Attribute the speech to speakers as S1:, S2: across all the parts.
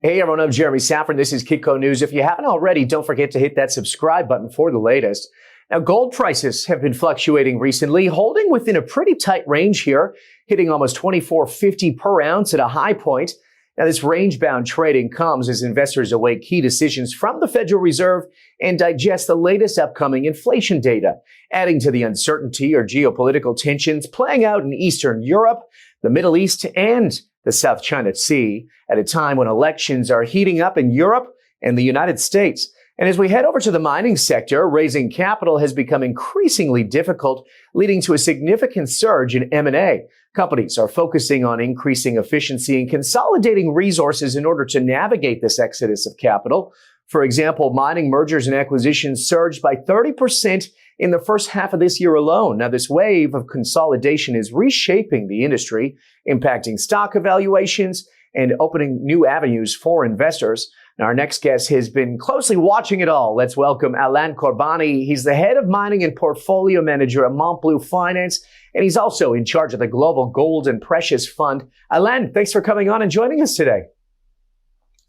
S1: Hey everyone, I'm Jeremy Szafron. This is Kitco News. If you haven't already, don't forget to hit that subscribe button for the latest. Now, gold prices have been fluctuating recently, holding within a pretty tight range here, hitting almost $24.50 per ounce at a high point. Now, this range-bound trading comes as investors await key decisions from the Federal Reserve and digest the latest upcoming inflation data, adding to the uncertainty or geopolitical tensions playing out in Eastern Europe, the Middle East, and the South China Sea at a time when elections are heating up in Europe and the United States. And as we head over to the mining sector, raising capital has become increasingly difficult, leading to a significant surge in M&A. Companies are focusing on increasing efficiency and consolidating resources in order to navigate this exodus of capital. For example, mining mergers and acquisitions surged by 30% in the first half of this year alone. Now, this wave of consolidation is reshaping the industry, impacting stock evaluations and opening new avenues for investors. Now, our next guest has been closely watching it all. Let's welcome Alain Corbani. He's the head of mining and portfolio manager at Montbleu Finance, and he's also in charge of the Global Gold and Precious Fund. Alain, thanks for coming on and joining us today.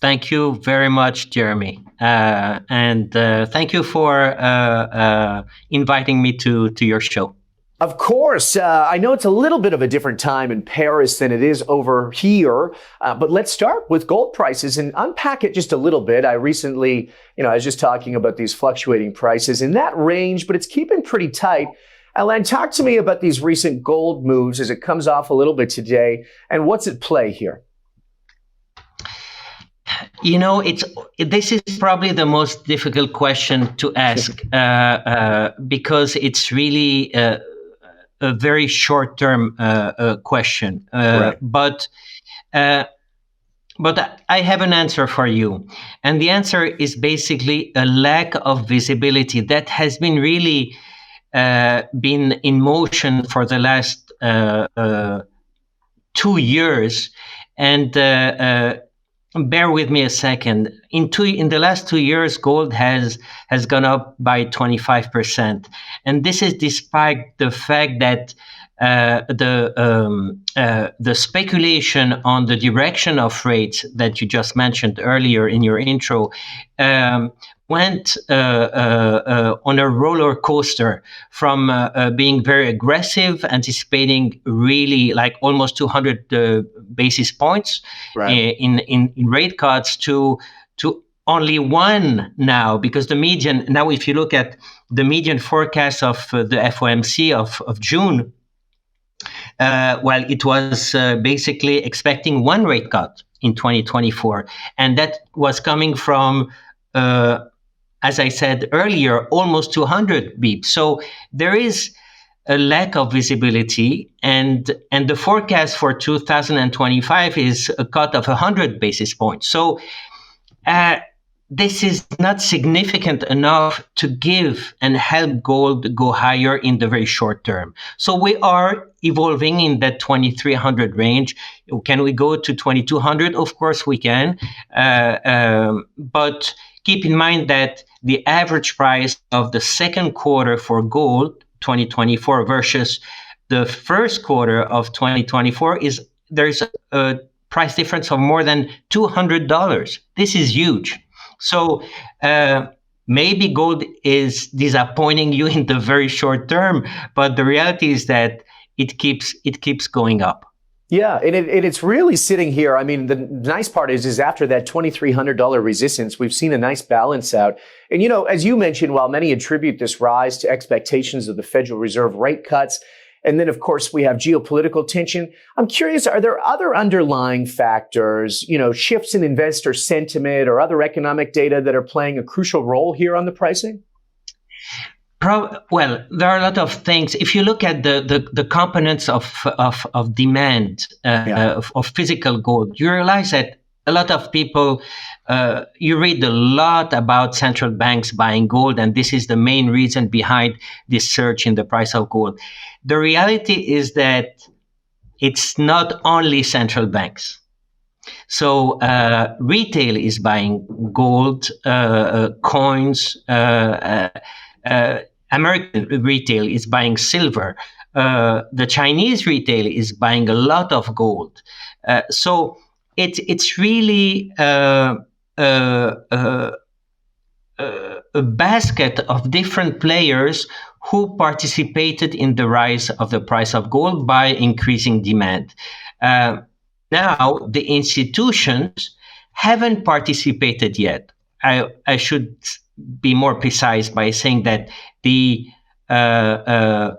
S2: Thank you very much, Jeremy. And thank you for inviting me to your show.
S1: Of course. I know it's a little bit of a different time in Paris than it is over here, but let's start with gold prices and unpack it just a little bit. I recently, I was just talking about these fluctuating prices in that range, but it's keeping pretty tight. Alain, talk to me about these recent gold moves as it comes off a little bit today, and what's at play here?
S2: This is probably the most difficult question to ask because it's really a very short-term question.
S1: Right.
S2: But I have an answer for you, and the answer is basically a lack of visibility that has been really been in motion for the last 2 years, and. Bear with me a second. In the last 2 years, gold has gone up by 25%, and this is despite the fact that the speculation on the direction of rates that you just mentioned earlier in your intro went on a roller coaster from being very aggressive, anticipating really like almost 200 basis points
S1: right.
S2: in rate cuts to only one now, because the median, now if you look at the median forecast of the FOMC of June, it was basically expecting one rate cut in 2024. And that was coming from, as I said earlier, almost 200 beeps. So there is a lack of visibility, and the forecast for 2025 is a cut of 100 basis points. So this is not significant enough to give and help gold go higher in the very short term. So we are evolving in that 2,300 range. Can we go to 2,200? Of course we can. But keep in mind that the average price of the second quarter for gold, 2024, versus the first quarter of 2024 there's a price difference of more than $200. This is huge. So maybe gold is disappointing you in the very short term, but the reality is that it keeps going up.
S1: Yeah, and it's really sitting here. I mean, the nice part is after that $2,300 resistance, we've seen a nice balance out. And, as you mentioned, while many attribute this rise to expectations of the Federal Reserve rate cuts, and then, of course, we have geopolitical tension, I'm curious, are there other underlying factors, shifts in investor sentiment or other economic data that are playing a crucial role here on the pricing?
S2: Well, there are a lot of things. If you look at the components of demand of physical gold, you realize that a lot of people, you read a lot about central banks buying gold, and this is the main reason behind this surge in the price of gold. The reality is that it's not only central banks. So retail is buying gold, coins, American retail is buying silver. The Chinese retail is buying a lot of gold. So it's really a basket of different players who participated in the rise of the price of gold by increasing demand. Now, the institutions haven't participated yet. I should be more precise by saying that the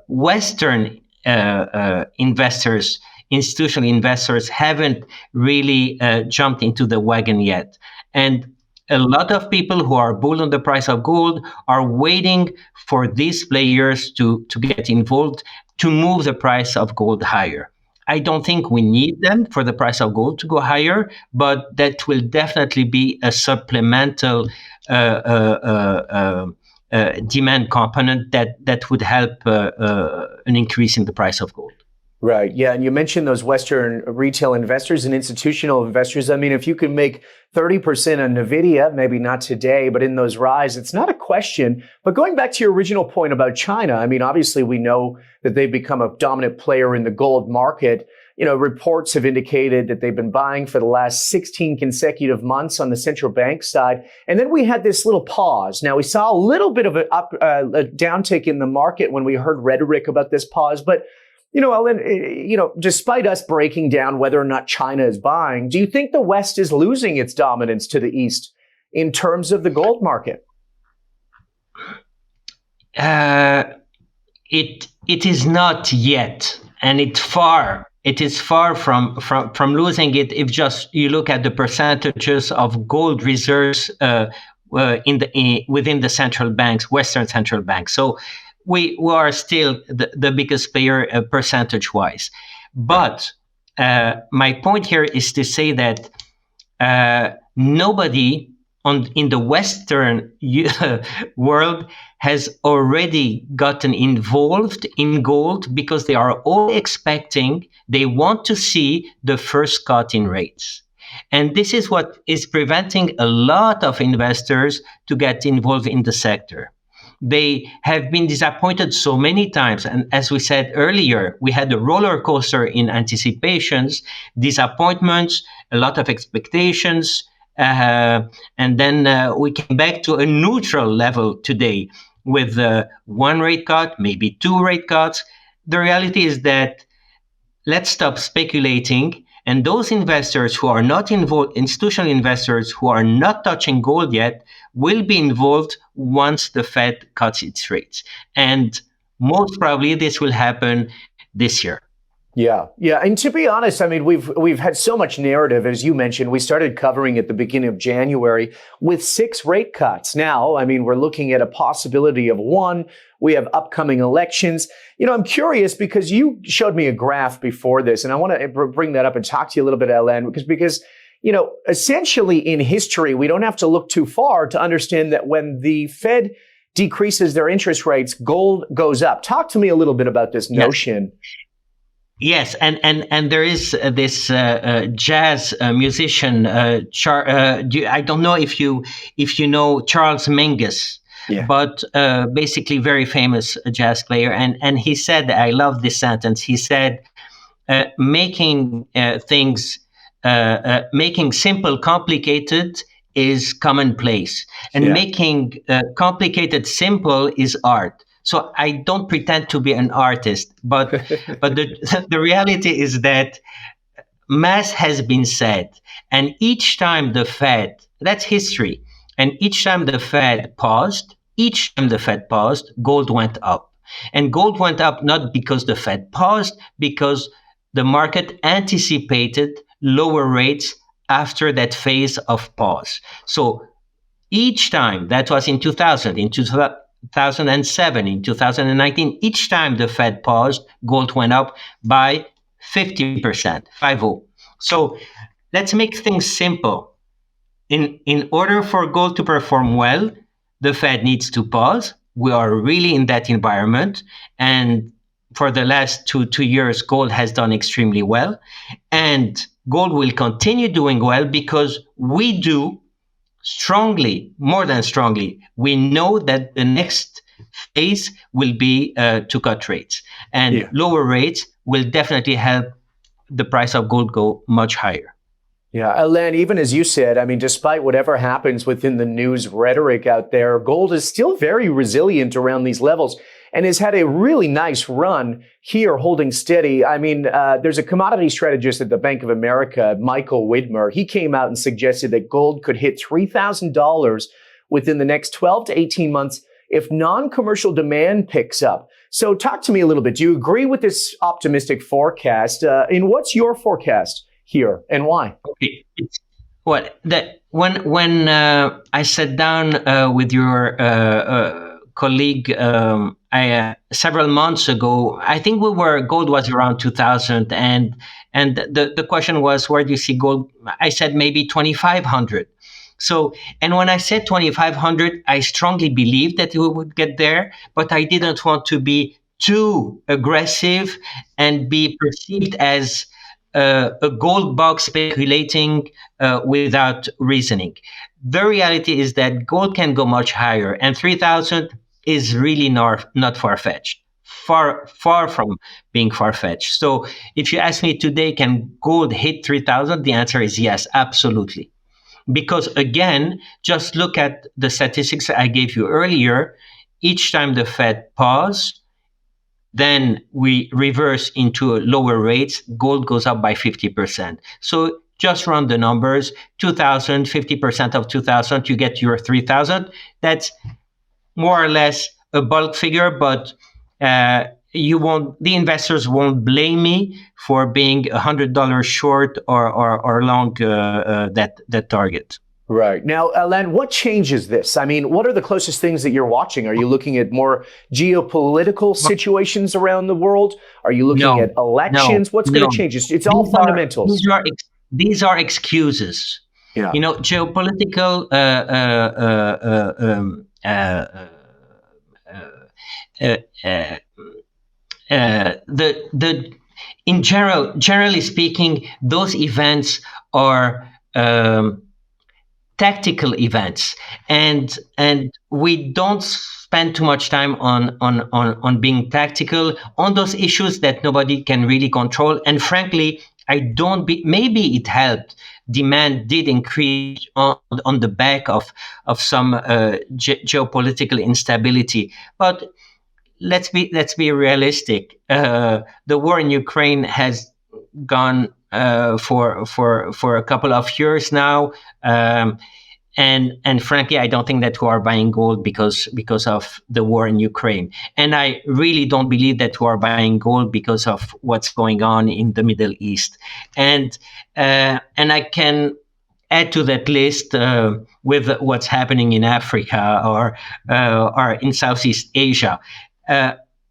S2: Western investors, institutional investors, haven't really jumped into the wagon yet. And a lot of people who are bull on the price of gold are waiting for these players to get involved to move the price of gold higher. I don't think we need them for the price of gold to go higher, but that will definitely be a supplemental demand component that would help an increase in the price of gold.
S1: Right. Yeah. And you mentioned those Western retail investors and institutional investors. I mean, if you can make 30% on NVIDIA, maybe not today, but in those rise, it's not a question. But going back to your original point about China, I mean, obviously we know that they've become a dominant player in the gold market. You know, reports have indicated that they've been buying for the last 16 consecutive months on the central bank side. And then we had this little pause. Now, we saw a little bit of a downtick in the market when we heard rhetoric about this pause. But you know, Alain, despite us breaking down whether or not China is buying, do you think the West is losing its dominance to the East in terms of the gold market?
S2: It is not yet, and it is far from losing it. If just you look at the percentages of gold reserves within the central banks, Western central banks. So we are still the biggest player percentage-wise. But my point here is to say that nobody in the Western world has already gotten involved in gold because they are all expecting, they want to see the first cut in rates. And this is what is preventing a lot of investors to get involved in the sector. They have been disappointed so many times. And as we said earlier, we had a roller coaster in anticipations, disappointments, a lot of expectations. And then we came back to a neutral level today with one rate cut, maybe two rate cuts. The reality is that let's stop speculating. And those investors who are not involved, institutional investors who are not touching gold yet, will be involved once the Fed cuts its rates. And most probably this will happen this year.
S1: Yeah. And to be honest, I mean, we've had so much narrative, as you mentioned. We started covering at the beginning of January with 6 rate cuts. Now, I mean, we're looking at a possibility of 1. We have upcoming elections. You know, I'm curious because you showed me a graph before this, and I want to bring that up and talk to you a little bit, Alain, because you know, essentially in history, we don't have to look too far to understand that when the Fed decreases their interest rates, gold goes up. Talk to me a little bit about this notion.
S2: Yes, and there is this jazz musician. I don't know if you know Charles Mingus, but basically very famous jazz player. And he said, I love this sentence. He said, making simple complicated is commonplace, and making complicated simple is art. So I don't pretend to be an artist, but the reality is that mass has been said, and each time the Fed, that's history, and each time the Fed paused, gold went up. And gold went up not because the Fed paused, because the market anticipated lower rates after that phase of pause. So each time, that was in 2000, in 2007, in 2019, each time the Fed paused, gold went up by 50%, 50. So let's make things simple. In order for gold to perform well, the Fed needs to pause. We are really in that environment. And for the last two years, gold has done extremely well. And gold will continue doing well because we do strongly, more than strongly, we know that the next phase will be to cut rates. And lower rates will definitely help the price of gold go much higher.
S1: Yeah, Alain, even as you said, I mean, despite whatever happens within the news rhetoric out there, gold is still very resilient around these levels and has had a really nice run here holding steady. I mean, there's a commodity strategist at the Bank of America, Michael Widmer. He came out and suggested that gold could hit $3,000 within the next 12 to 18 months if non-commercial demand picks up. So talk to me a little bit. Do you agree with this optimistic forecast? And what's your forecast here and why?
S2: Okay. When I sat down with your colleague several months ago, I think gold was around 2000, and the question was, where do you see gold? I said maybe 2500. So, and when I said 2,500, I strongly believed that we would get there, but I didn't want to be too aggressive and be perceived as a gold bug speculating without reasoning. The reality is that gold can go much higher, and 3,000 is really not far-fetched. Far from being far-fetched. So if you ask me today, can gold hit 3,000? The answer is yes, absolutely. Because again, just look at the statistics I gave you earlier. Each time the Fed paused, then we reverse into lower rates, gold goes up by 50%. So just run the numbers, 2,000, 50% of 2,000, you get your 3,000. That's more or less a bulk figure, but the investors won't blame me for being $100 short or long that target.
S1: Right. Now, Alain, what changes this? I mean, what are the closest things that you're watching? Are you looking at more geopolitical situations around the world? Are you looking at elections? What's going to change? It's all fundamentals.
S2: These are excuses.
S1: Yeah.
S2: You know, geopolitical generally speaking, those events are tactical events, and we don't spend too much time on being tactical on those issues that nobody can really control. And frankly, maybe it helped. Demand did increase on the back of some geopolitical instability, but let's be realistic. The war in Ukraine has gone for a couple of years now, and frankly, I don't think that we are buying gold because of the war in Ukraine, and I really don't believe that we are buying gold because of what's going on in the Middle East, and I can add to that list with what's happening in Africa or in Southeast Asia.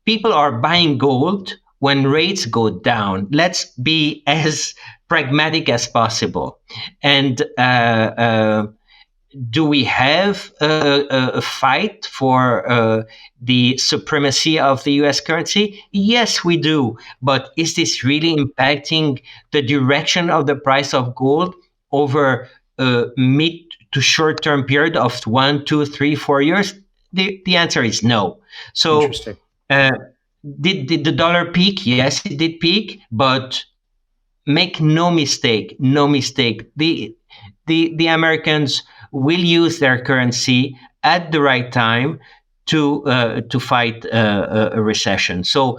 S2: People are buying gold when rates go down. Let's be as pragmatic as possible. And do we have a fight for the supremacy of the US currency? Yes, we do. But is this really impacting the direction of the price of gold over a mid to short term period of 1, 2, 3, 4 years? The answer is no. So
S1: Interesting.
S2: Did the dollar peak? Yes, it did peak, but make no mistake, the Americans will use their currency at the right time to fight a recession. So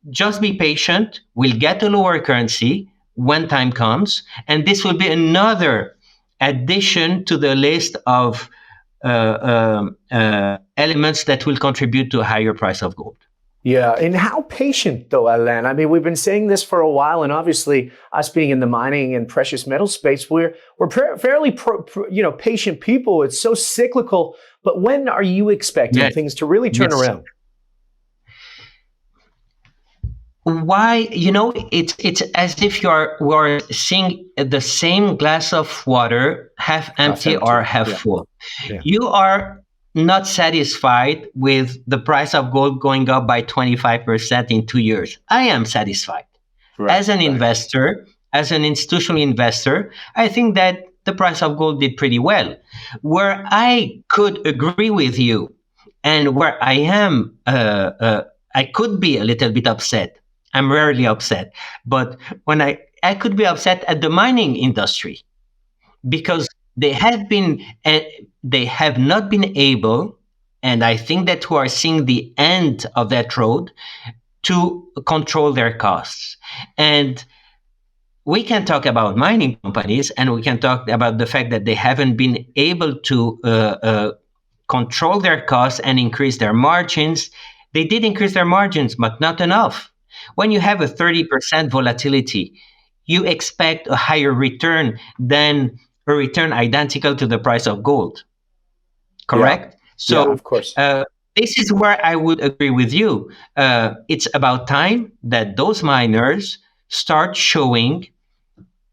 S2: just be patient. We'll get a lower currency when time comes, and this will be another addition to the list of elements that will contribute to a higher price of gold.
S1: Yeah, and how patient though, Alain? I mean, we've been saying this for a while, and obviously, us being in the mining and precious metal space, we're fairly patient people. It's so cyclical. But when are you expecting things to really turn around?
S2: Why? It's as if we're seeing the same glass of water, half empty or half full. Yeah. You are not satisfied with the price of gold going up by 25% in 2 years. I am satisfied. As an investor, as an institutional investor, I think that the price of gold did pretty well. Where I could agree with you and where I am, I could be a little bit upset. I'm rarely upset, but when I could be upset at the mining industry, because they have not been able, and I think that we are seeing the end of that road, to control their costs. And we can talk about mining companies, and we can talk about the fact that they haven't been able to control their costs and increase their margins. They did increase their margins, but not enough. When you have a 30% volatility, you expect a higher return than a return identical to the price of gold. Correct?
S1: Yeah,
S2: So,
S1: of course.
S2: this is where I would agree with you. It's about time that those miners start showing,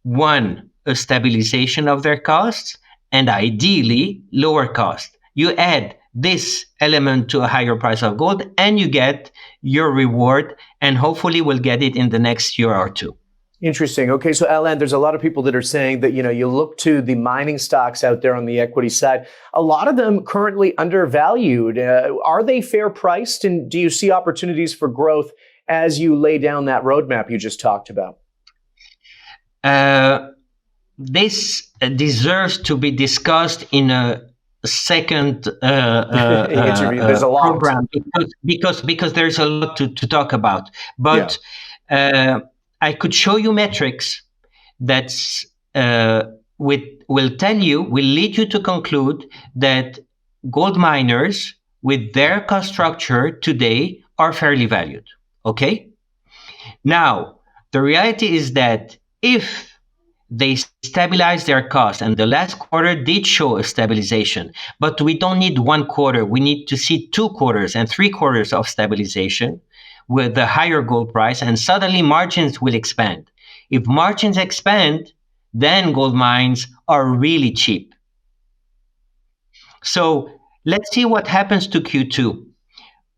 S2: one, a stabilization of their costs, and ideally lower cost. You add this element to a higher price of gold and you get your reward, and hopefully we'll get it in the next year or two.
S1: Interesting. Okay, so Alain, there's a lot of people that are saying that, you look to the mining stocks out there on the equity side, a lot of them currently undervalued. Are they fair priced? And do you see opportunities for growth as you lay down that roadmap you just talked about?
S2: This deserves to be discussed in a second
S1: interview. There's a lot
S2: program, because there's a lot to talk about. But I could show you metrics that will lead you to conclude that gold miners with their cost structure today are fairly valued. Okay? Now, the reality is that if they stabilize their costs, and the last quarter did show a stabilization, but we don't need one quarter. We need to see 2 quarters and 3 quarters of stabilization with the higher gold price, and suddenly margins will expand. If margins expand, then gold mines are really cheap. So let's see what happens to Q2.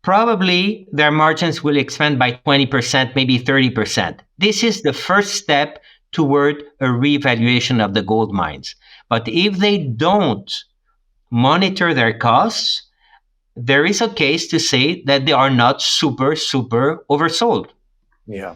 S2: Probably their margins will expand by 20%, maybe 30%. This is the first step toward a revaluation of the gold mines. But if they don't monitor their costs, there is a case to say that they are not super oversold.
S1: Yeah.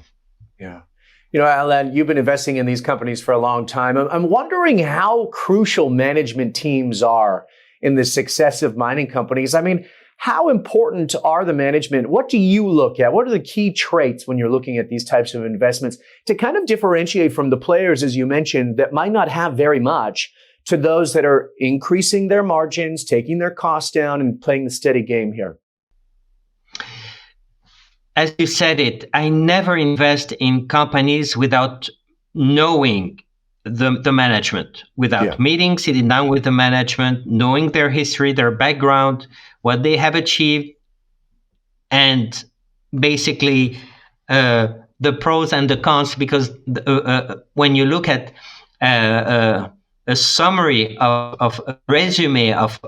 S1: Alain, you've been investing in these companies for a long time. I'm wondering how crucial management teams are in the success of mining companies. I mean, how important are the management? What do you look at? What are the key traits when you're looking at these types of investments to kind of differentiate from the players, as you mentioned, that might not have very much, to those that are increasing their margins, taking their costs down, and playing the steady game here?
S2: As you said it, I never invest in companies without knowing the management, without meeting, sitting down with the management, knowing their history, their background, what they have achieved, and basically the pros and the cons. Because when you look at a summary of a resume of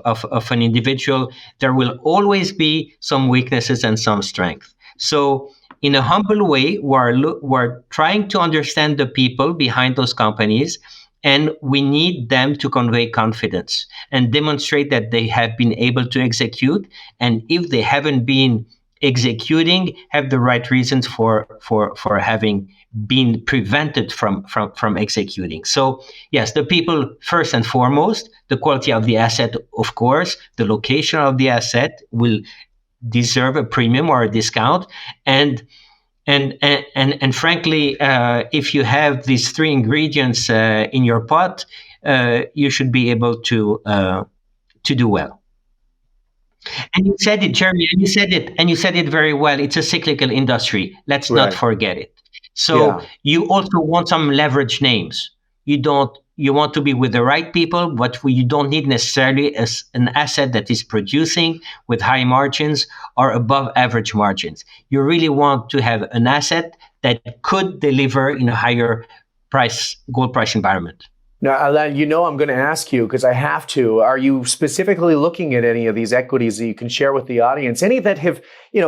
S2: an individual, there will always be some weaknesses and some strength. So in a humble way, we're trying to understand the people behind those companies, and we need them to convey confidence and demonstrate that they have been able to execute. And if they haven't been executing, have the right reasons for having been prevented from executing. So yes, the people first and foremost, the quality of the asset, of course, the location of the asset will deserve a premium or a discount. And frankly, if you have these 3 ingredients in your pot, you should be able to do well. And you said it, Jeremy, and you said it very well. It's a cyclical industry. Let's not forget it. So you also want some leverage names. You want to be with the right people, but you don't need necessarily an asset that is producing with high margins or above average margins. You really want to have an asset that could deliver in a higher gold price environment.
S1: Now, Alain, I'm going to ask you, because I have to, are you specifically looking at any of these equities that you can share with the audience? Any that have,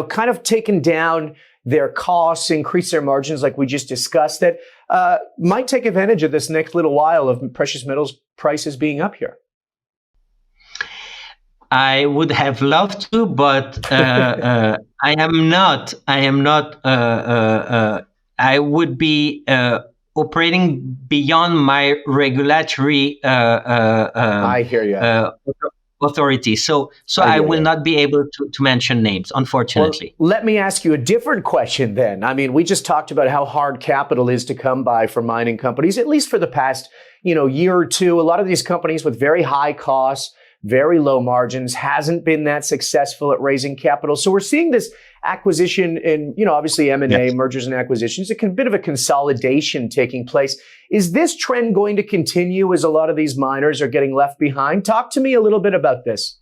S1: kind of taken down their costs, increased their margins like we just discussed, that might take advantage of this next little while of precious metals prices being up here?
S2: I would have loved to, but I am not. I would be operating beyond my regulatory
S1: I hear you.
S2: authority. So I will not be able to mention names, unfortunately.
S1: Well, let me ask you a different question then. I mean, we just talked about how hard capital is to come by for mining companies, at least for the past, year or two. A lot of these companies with very high costs, very low margins, hasn't been that successful at raising capital. So we're seeing this acquisition and, obviously M&A, yes, mergers and acquisitions, a bit of a consolidation taking place. Is this trend going to continue as a lot of these miners are getting left behind? Talk to me a little bit about this.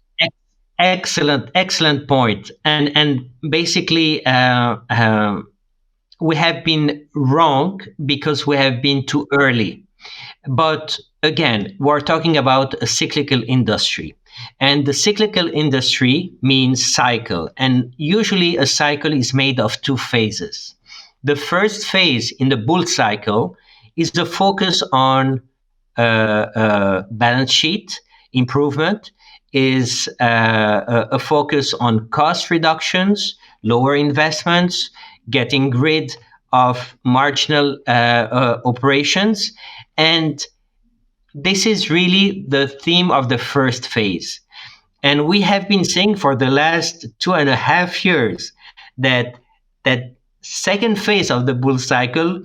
S2: Excellent point. And basically, we have been wrong because we have been too early. But again, we're talking about a cyclical industry. And the cyclical industry means cycle. And usually a cycle is made of two phases. The first phase in the bull cycle is the focus on balance sheet improvement, is a focus on cost reductions, lower investments, getting rid of marginal operations. And this is really the theme of the first phase. And we have been saying for the last 2.5 years that second phase of the bull cycle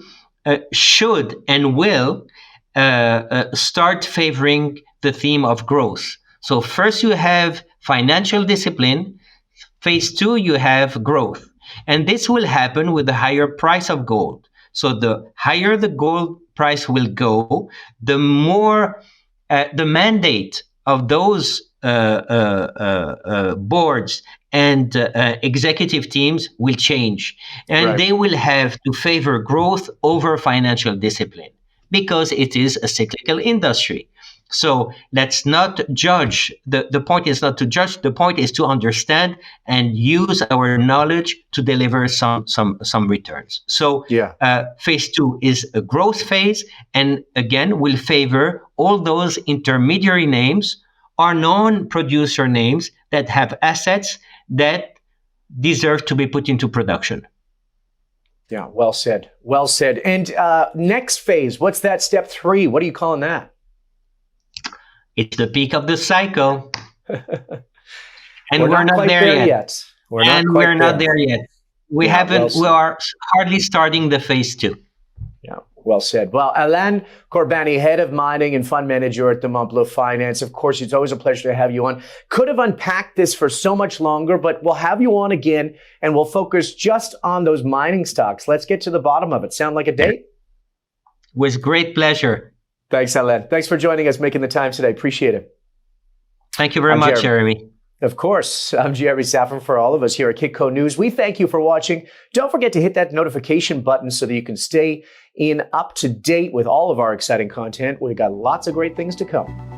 S2: should and will start favoring the theme of growth. So first you have financial discipline. Phase 2, you have growth. And this will happen with the higher price of gold. So the higher the gold price will go, the more the mandate of those boards and executive teams will change. And They will have to favor growth over financial discipline because it is a cyclical industry. So let's not judge. The point is not to judge. The point is to understand and use our knowledge to deliver some returns. So phase 2 is a growth phase, and again will favor all those intermediary names or non-producer names that have assets that deserve to be put into production.
S1: Yeah, well said. Well said. And next phase, what's that? Step 3. What are you calling that?
S2: It's the peak of the cycle. And
S1: we're not there yet.
S2: We're not there yet. We are hardly starting the phase 2.
S1: Yeah, well said. Well, Alain Corbani, head of mining and fund manager at the Montbleu Finance. Of course, it's always a pleasure to have you on. Could have unpacked this for so much longer, but we'll have you on again and we'll focus just on those mining stocks. Let's get to the bottom of it. Sound like a date?
S2: With great pleasure.
S1: Thanks, Alain. Thanks for joining us, making the time today. Appreciate it.
S2: Thank you very much, Jeremy.
S1: Of course. I'm Jeremy Szafron. For all of us here at Kitco News, we thank you for watching. Don't forget to hit that notification button so that you can stay up to date with all of our exciting content. We've got lots of great things to come.